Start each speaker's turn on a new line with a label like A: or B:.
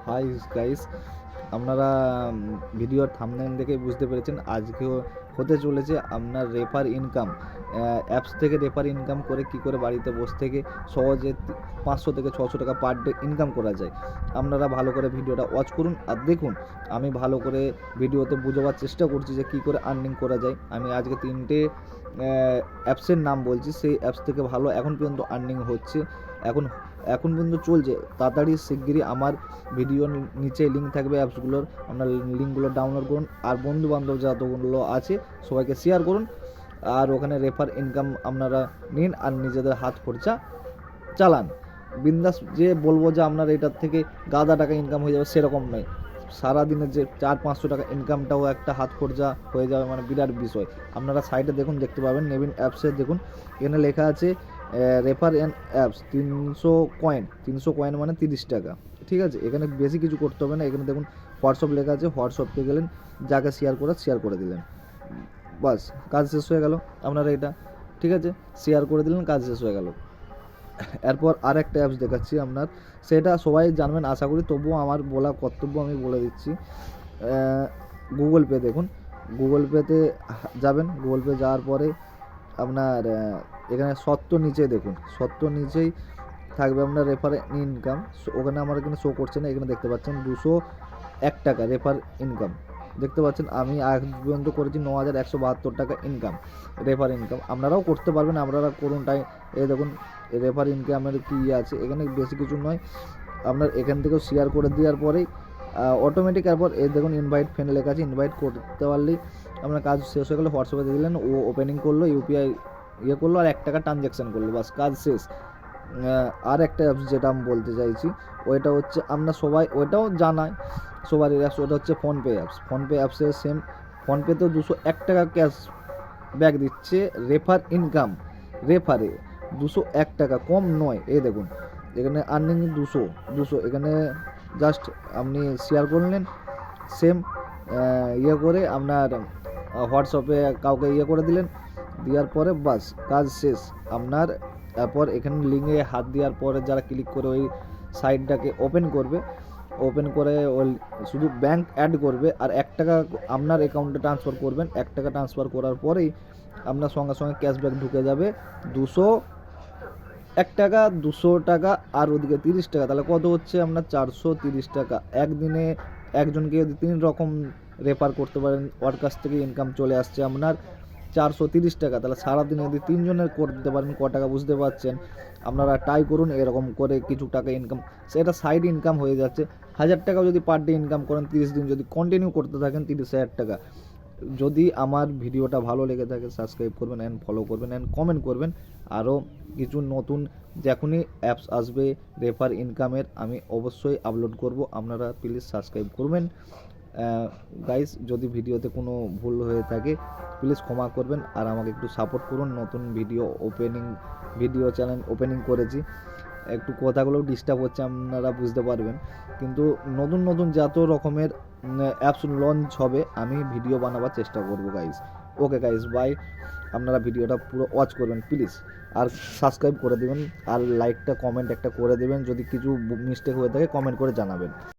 A: Hi guys, আপনারা ভিডিওর thumbnail দেখে বুঝতে পেরেছেন আজকেও হতে চলেছে আপনার রেফার ইনকাম। অ্যাপস থেকে রেফার ইনকাম করে কি করে বাড়িতে বসে থেকে সহজে 500 থেকে 600 টাকা পার ডে ইনকাম করা যায়। আপনারা ভালো করে ভিডিওটা ওয়াচ করুন আর দেখুন। আমি ভালো করে ভিডিওতে বোঝাবার চেষ্টা করছি যে কী করে আর্নিং করা যায়। আমি আজকে 3টে অ্যাপসের নাম বলছি, সেই অ্যাপস থেকে ভালো এখন পর্যন্ত আর্নিং হচ্ছে, এখন পর্যন্ত চলছে। তাড়াতাড়ি শিগগিরই আমার ভিডিওর নিচে লিঙ্ক থাকবে অ্যাপসগুলোর, আপনার লিঙ্কগুলো ডাউনলোড করুন আর বন্ধুবান্ধব যতগুলো আছে সবাইকে শেয়ার করুন। আর ওখানে রেফার ইনকাম আপনারা নিন আর নিজেদের হাত খরচা চালান বিন্দাস। যে বলবো যে আপনার এটার থেকে গাদা টাকা ইনকাম হয়ে যাবে সেরকম নয়। সারাদিনের যে 400-500 টাকা ইনকামটাও একটা হাত খরচা হয়ে যাবে, মানে বিরাট বিষয়। আপনারা সাইডে দেখুন, দেখতে পাবেন নেভিন অ্যাপসে দেখুন, এখানে লেখা আছে রেফার অ্যান্ড অ্যাপস 300 কয়েন মানে 30 টাকা। ঠিক আছে, এখানে বেশি কিছু করতে হবে না। এখানে দেখুন হোয়াটসঅ্যাপ লেখা আছে, হোয়াটসঅ্যাপে গেলেন, যাকে শেয়ার করে দিলেন, বাস কাজ শেষ হয়ে গেল। আপনারা এটা ঠিক আছে শেয়ার করে দিলেন, কাজ শেষ হয়ে গেল। এরপর আর একটা অ্যাপস দেখাচ্ছি আপনার, সেটা সবাই জানবেন আশা করি, তবুও আমার বলা কর্তব্য, আমি বলে দিচ্ছি। গুগল পে দেখুন, গুগল পেতে যাবেন, গুগল পে যাওয়ার পরে আপনার এখানে নিচে দেখুন, নিচেই থাকবে আপনার রেফার ইনকাম। ওখানে আমার এখানে শো করছে না, এখানে দেখতে পাচ্ছেন 201 টাকা রেফার ইনকাম দেখতে পাচ্ছেন। আমি আজ পর্যন্ত করেছি 9172 টাকা ইনকাম, রেফার ইনকাম। আপনারাও করতে পারবেন, আপনারা করুন। এই দেখুন রেফার ইনকামের কী আছে, এখানে বেশি কিছু নয়। আপনার এখান থেকেও শেয়ার করে দেওয়ার পরেই অটোমেটিক, এরপর এই দেখুন ইনভাইট ফ্রেন্ড লেখা আছে, ইনভাইট করতে পারলেই আপনার কাজ শেষ হয়ে গেলো। হোয়াটসঅ্যাপে দিয়ে দিলেন, ও ওপেনিং করলো, ইউপিআই করলো আর 1 টাকা ট্রানজ্যাকশান করলো, বাস কাজ শেষ। আর একটা অ্যাপস যেটা আমি বলতে চাইছি, ওইটা হচ্ছে আপনার সবাই ওইটাও জানায় সবারই অ্যাপস, ওটা হচ্ছে ফোনপে অ্যাপস। ফোনপে অ্যাপসে সেম, ফোনপেতেও 201 টাকা ক্যাশ ব্যাক দিচ্ছে রেফার ইনকাম। রেফারে 201 টাকা, কম নয়। এই দেখুন এখানে আর্নিং 200 এখানে জাস্ট আপনি শেয়ার করলেন, সেম করে আপনার হোয়াটসঅ্যাপে কাউকে করে দিলেন, দেওয়ার পরে বাস কাজ শেষ আপনার। তারপর এখানে লিঙ্কে হাত দেওয়ার পরে যারা ক্লিক করে ওই সাইটটাকে ওপেন করবে, ওপেন করে ওই শুধু ব্যাংক অ্যাড করবে আর 1 টাকা আপনার অ্যাকাউন্টে ট্রান্সফার করবেন। 1 টাকা ট্রান্সফার করার পরেই আপনার সঙ্গে সঙ্গে ক্যাশব্যাক ঢুকে যাবে 201 টাকা, 200 টাকা আর ওদিকে 30 টাকা, তাহলে কত হচ্ছে আপনার 430 টাকা। একদিনে একজনকে যদি 3 রকম রেফার করতে পারেন, ওর কাছ থেকে ইনকাম চলে আসছে আপনার 430 টাকা। তাহলে সারাদিনে যদি 3 জনের করতে পারেন ক টাকা বুঝতে পারছেন। আপনারা ট্রাই করুন, এরকম করে কিছু টাকা ইনকাম, সেটা সাইড ইনকাম হয়ে যাচ্ছে। 1000 টাকাও যদি পার ডে ইনকাম করেন, 30 দিন যদি কন্টিনিউ করতে থাকেন, 30,000 টাকা। যদি আমার ভিডিওটা ভালো লেগে থাকে সাবস্ক্রাইব করবেন অ্যান্ড ফলো করবেন অ্যান্ড কমেন্ট করবেন। আরও কিছু নতুন যখনই অ্যাপস আসবে রেফার ইনকামের, আমি অবশ্যই আপলোড করব, আপনারা প্লিজ সাবস্ক্রাইব করবেন। গাইস, যদি ভিডিওতে কোনো ভুল হয়ে থাকে প্লিজ ক্ষমা করবেন আর আমাকে একটু সাপোর্ট করুন। নতুন ভিডিও চ্যানেল ওপেনিং করেছি, একটু কথাগুলো ডিস্টার্ব হচ্ছে, আপনারা বুঝতে পারবেন। কিন্তু নতুন যত রকমের অ্যাপস লঞ্চ হবে আমি ভিডিও বানাবার চেষ্টা করব গাইস। Okay guys, by. আপনারা ভিডিওটা পুরো ওয়াচ করবেন প্লিজ, আর সাবস্ক্রাইব করে দেবেন আর লাইকটা কমেন্ট একটা করে দেবেন। যদি কিছু মিস্টেক হয়ে থাকে কমেন্ট করে জানাবেন।